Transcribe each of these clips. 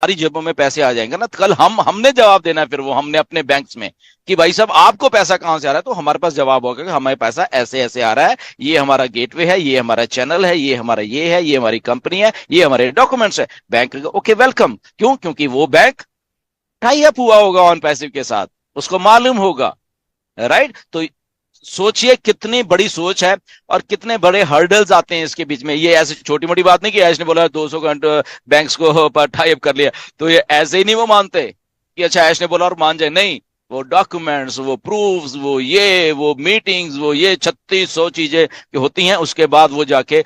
हमारी जेबों में पैसे आ जाएंगे ना, तो कल हमने जवाब देना है, फिर वो हमने अपने बैंक्स में कि भाई साहब आपको पैसा कहां से आ रहा है, तो हमारे पास जवाब होगा कि हमारे पैसा ऐसे ऐसे आ रहा है, ये हमारा गेटवे है, ये हमारा चैनल है, ये हमारा ये है, ये हमारी कंपनी है, ये हमारे डॉक्यूमेंट्स है। बैंक ओके वेलकम, क्यों? क्योंकि वो बैंक टाई अप हुआ होगा ऑन पैसिव के साथ, उसको मालूम होगा, राइट? तो सोचिए कितनी बड़ी सोच है और कितने बड़े हर्डल्स आते हैं इसके बीच में। ये ऐसे छोटी मोटी बात नहीं कि ऐश ने बोला 200 घंटे बैंक्स को टाई अप कर लिया, तो ये ऐसे ही नहीं वो मानते कि अच्छा ऐश ने बोला और मान जाए, नहीं। वो डॉक्यूमेंट्स, वो प्रूफ्स, वो मीटिंग्स, वो ये 3600 चीजें होती हैं, उसके बाद वो जाके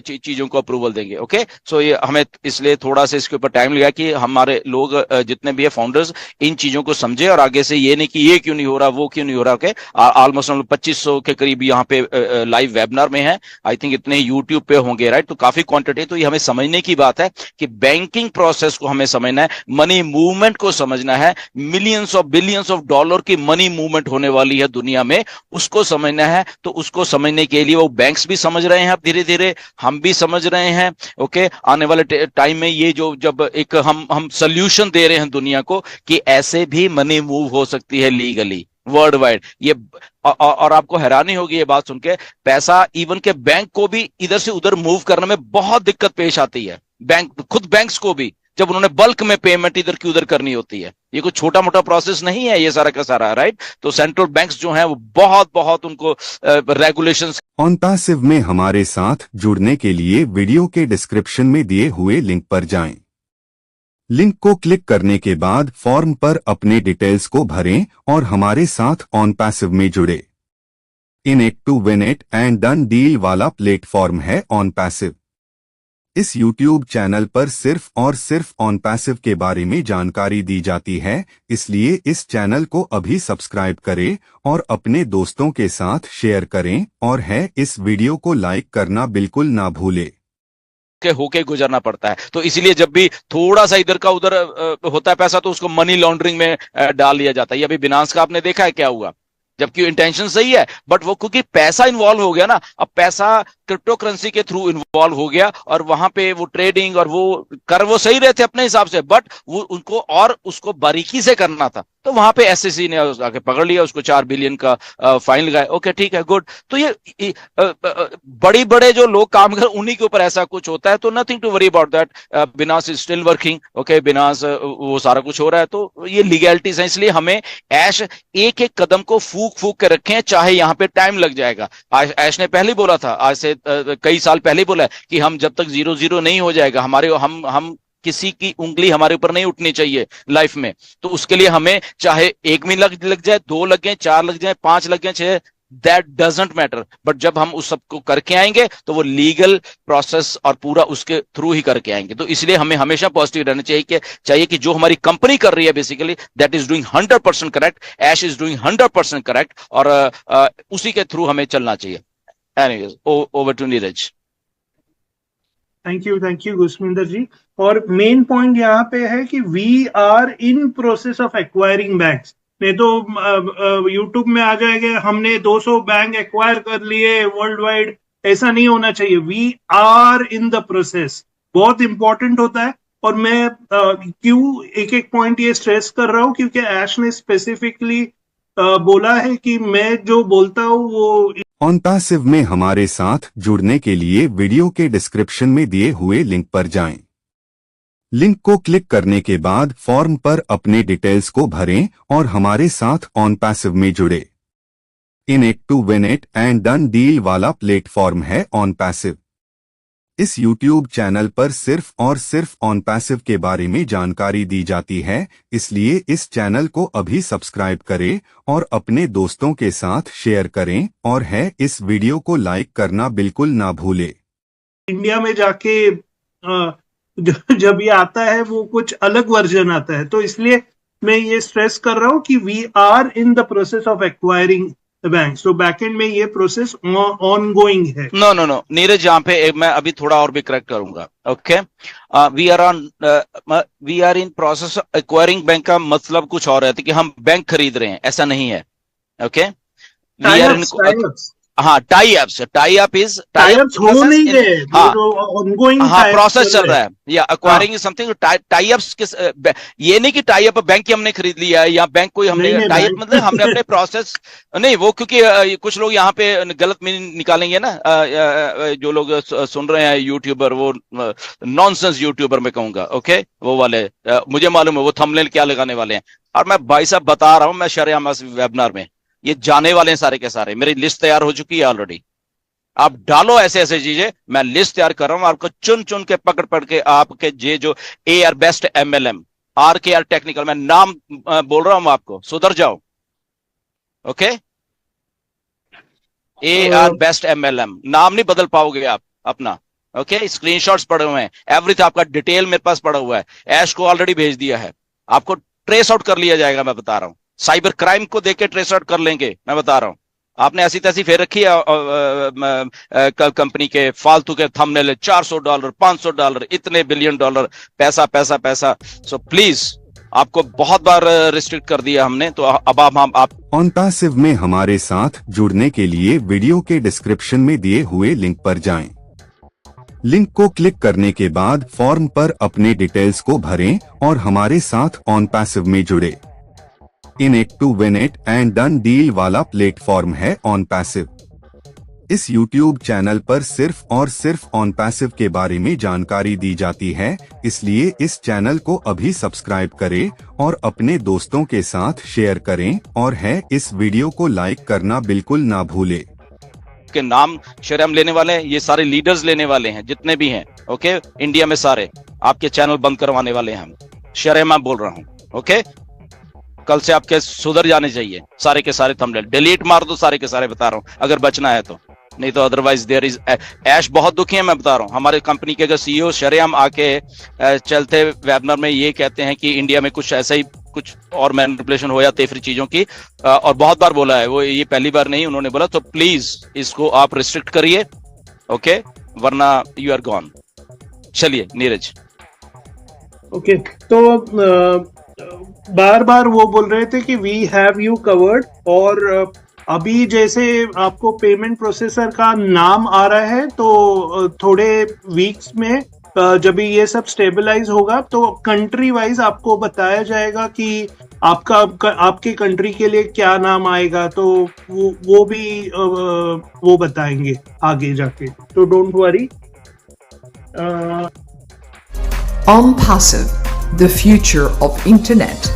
चीजों को अप्रूवल देंगे। ओके, सो ये हमें इसलिए थोड़ा सा इसके ऊपर टाइम लगा कि हमारे लोग जितने भी है फाउंडर्स इन चीजों को समझे, और आगे से ये नहीं कि ये क्यों नहीं हो रहा, वो क्यों नहीं हो रहा। ओके, ऑलमोस्ट हम लोग 2500 के करीब यहाँ पे लाइव वेबिनार में है, आई थिंक इतने यूट्यूब पे होंगे, राइट? तो काफी क्वांटिटी। तो ये हमें समझने की बात है कि बैंकिंग प्रोसेस को हमें समझना है, मनी मूवमेंट को समझना है, millions of billions of dollar की मनी मूवमेंट होने वाली है दुनिया में, उसको समझना है। तो उसको समझने के लिए वो बैंक्स भी समझ रहे हैं, अब धीरे धीरे हम भी समझ रहे हैं। ओके, आने वाले टाइम में ये जो जब एक हम सोल्यूशन दे रहे हैं दुनिया को कि ऐसे भी मनी मूव हो सकती है लीगली वर्ल्ड वाइड, ये और आपको हैरानी होगी ये बात सुन के, पैसा इवन के बैंक को भी इधर से उधर मूव करने में बहुत दिक्कत पेश आती है, बैंक खुद बैंक्स को भी, जब उन्होंने बल्क में पेमेंट इधर की उधर करनी होती है। ये कोई छोटा मोटा प्रोसेस नहीं है ये सारा का सारा, राइट? तो सेंट्रल बैंक्स जो हैं वो बहुत बहुत उनको रेगुलेशंस। ऑन पैसिव में हमारे साथ जुड़ने के लिए वीडियो के डिस्क्रिप्शन में दिए हुए लिंक पर जाएं। लिंक को क्लिक करने के बाद फॉर्म पर अपने डिटेल्स को भरें और हमारे साथ ऑन पैसिव में जुड़े। In it to win it and done deal वाला प्लेटफॉर्म है ऑन पैसिव। इस YouTube चैनल पर सिर्फ और सिर्फ ऑन पैसिव के बारे में जानकारी दी जाती है, इसलिए इस चैनल को अभी सब्सक्राइब करें और अपने दोस्तों के साथ शेयर करें, और है इस वीडियो को लाइक करना बिल्कुल ना भूलें। के होके गुजरना पड़ता है। तो इसीलिए जब भी थोड़ा सा इधर का उधर होता है पैसा, तो उसको मनी लॉन्ड्रिंग में डाल लिया जाता है। ये अभी बिनांस का आपने देखा है क्या हुआ, जबकि इंटेंशन सही है, बट वो क्योंकि पैसा इन्वॉल्व हो गया ना, अब पैसा क्रिप्टो करेंसी के थ्रू इन्वॉल्व हो गया, और वहां पे वो ट्रेडिंग और वो सही रहे थे अपने हिसाब से, बट वो उनको और उसको बारीकी से करना था, तो वहां पे एसएससी ने आके पकड़ लिया उसको, 4 बिलियन का फाइन लगाया। ओके ठीक है, गुड। तो ये बड़ी बड़े जो लोग काम कर उन्हीं के ऊपर ऐसा कुछ होता है, तो nothing to worry about that. Binance is still working. Okay, Binance वो सारा कुछ हो रहा है, तो ये लीगैलिटीज है, इसलिए हमें ऐश एक एक कदम को फूक फूक के रखें, चाहे यहां पे टाइम लग जाएगा। ऐश ने पहले बोला था, आज से कई साल पहले बोला है कि हम जब तक 0-0 नहीं हो जाएगा, हमारे हम किसी की उंगली हमारे ऊपर नहीं उठनी चाहिए लाइफ में, तो उसके लिए हमें चाहे 1 मिनट लग जाए, 2 लग जाए, 4 लग जाए, 5 लग जाए, 6, दैट डजंट मैटर, बट जब हम उस सबको करके आएंगे तो वो लीगल प्रोसेस और पूरा उसके थ्रू ही करके आएंगे। तो इसलिए हमें हमेशा पॉजिटिव रहना चाहिए कि जो हमारी कंपनी कर रही है basically that is doing 100% correct, Ash is doing 100% correct, और उसी के थ्रू हमें चलना चाहिए। Anyways, over to Neeraj. Thank you Gursminder ji. और मेन पॉइंट यहाँ पे है कि we are in process of acquiring banks. नहीं तो यूट्यूब में आ जाएगा हमने 200 बैंक एक्वायर कर लिए वर्ल्ड वाइड, ऐसा नहीं होना चाहिए। We are in the process, बहुत इंपॉर्टेंट होता है। और मैं क्यों एक एक पॉइंट ये स्ट्रेस कर रहा हूँ, क्योंकि ऐश ने स्पेसिफिकली बोला है कि मैं जो बोलता हूँ वो। ऑन पैसिव में हमारे साथ जुड़ने के लिए वीडियो के डिस्क्रिप्शन में दिए हुए लिंक पर जाएं। लिंक को क्लिक करने के बाद फॉर्म पर अपने डिटेल्स को भरें और हमारे साथ ऑन पैसिव में जुड़े। In it to win it and done deal वाला प्लेटफॉर्म है ऑन पैसिव। इस YouTube चैनल पर सिर्फ और सिर्फ ऑन पैसिव के बारे में जानकारी दी जाती है, इसलिए इस चैनल को अभी सब्सक्राइब करें और अपने दोस्तों के साथ शेयर करें, और है इस वीडियो को लाइक करना बिल्कुल ना भूलें। इंडिया में जाके जब ये आता है वो कुछ अलग वर्जन आता है, तो इसलिए मैं ये स्ट्रेस कर रहा हूँ कि we are in the process of acquiring the banks, तो बैकएंड में ये प्रोसेस ऑनगोइंग है। नो नो नो नीरज, यहाँ पे मैं अभी थोड़ा और भी करेक्ट करूंगा। Okay, we are in process acquiring bank का मतलब कुछ और है कि हम बैंक खरीद रहे हैं, ऐसा नहीं है। ओके, वी आर इन, हाँ tie ups, tie up is tie up हो नहीं गए, हाँ ऑनगोइंग हाँ प्रोसेस चल रहा है, या acquiring is something. Tie ups किस, ये नहीं कि टाई अप बैंक की हमने खरीद लिया है या बैंक कोई हमने टाई अप, मतलब हमने अपने प्रोसेस नहीं वो, क्योंकि कुछ लोग यहाँ पे गलत मीनिंग निकालेंगे ना, जो लोग सुन रहे हैं यूट्यूबर, वो नॉनसेंस यूट्यूबर मैं कहूंगा। ओके, वो वाले मुझे मालूम है वो थंबनेल क्या लगाने वाले हैं, और मैं भाई साहब बता रहा हूं, मैं शरेआम वेबिनार में ये जाने वाले हैं सारे के सारे, मेरी लिस्ट तैयार हो चुकी है ऑलरेडी। आप डालो ऐसे ऐसे चीजें, मैं लिस्ट तैयार कर रहा हूं, आपको चुन चुन के पकड़ पकड़ के आपके जे जो AR best MLM, RKR technical, मैं नाम बोल रहा हूं आपको, सुधर जाओ। ओके, AR बेस्ट MLM, नाम नहीं बदल पाओगे आप अपना। ओके, स्क्रीनशॉट्स पड़े हुए हैं, एवरीथिंग आपका डिटेल मेरे पास पड़ा हुआ है, ऐश को ऑलरेडी भेज दिया है, आपको ट्रेस आउट कर लिया जाएगा, मैं बता रहा हूं। साइबर क्राइम को देख के ट्रेस आउट कर लेंगे, मैं बता रहा हूं। आपने ऐसी तैसी फेर रखी है कंपनी के फालतू के थंबनेल, $400, $500, इतने बिलियन डॉलर, पैसा पैसा पैसा। सो प्लीज, आपको बहुत बार रिस्ट्रिक्ट कर दिया हमने, तो अब आप OnPassive में हमारे साथ जुड़ने के लिए वीडियो के डिस्क्रिप्शन में दिए हुए लिंक पर जाएं। लिंक को क्लिक करने के बाद फॉर्म पर अपने डिटेल्स को भरें और हमारे साथ OnPassive में जुड़े। In it to win it and done deal वाला प्लेटफॉर्म है OnPassive। इस YouTube चैनल पर सिर्फ और सिर्फ OnPassive के बारे में जानकारी दी जाती है, इसलिए इस चैनल को अभी सब्सक्राइब करें और अपने दोस्तों के साथ शेयर करें, और है इस वीडियो को लाइक करना बिल्कुल ना भूले। के नाम शरेआम लेने वाले हैं, ये सारे लीडर्स लेने वाले हैं जितने भी हैं। ओके, इंडिया में सारे आपके चैनल बंद करवाने वाले हैं हम, शरेआम बोल रहा हूं। ओके, कल से आपके सुधर जाने चाहिए सारे के सारे थंबनेल, डिलीट मार दो सारे के सारे, बता रहा हूं, अगर बचना है तो, नहीं तो अदरवाइज देयर इज। ऐश बहुत दुखी है, मैं बता रहा हूं। हमारे कंपनी के अगर CEO शरेआम आके चलते वेबिनार में ये कहते हैं कि इंडिया में कुछ ऐसा ही कुछ और मैनिपुलेशन हो या तेफरी चीजों की, और बहुत बार बोला है वो, ये पहली बार नहीं उन्होंने बोला, तो प्लीज इसको आप रिस्ट्रिक्ट करिए। ओके, वरना यू आर गॉन। चलिए नीरज। ओके, तो बार बार वो बोल रहे थे कि वी हैव यू कवर्ड, और अभी जैसे आपको पेमेंट प्रोसेसर का नाम आ रहा है, तो थोड़े वीक्स में जब ये सब स्टेबलाइज होगा तो कंट्री वाइज आपको बताया जाएगा कि आपके कंट्री के लिए क्या नाम आएगा, तो वो भी वो बताएंगे आगे जाके, तो don't worry. OnPassive, the future of internet.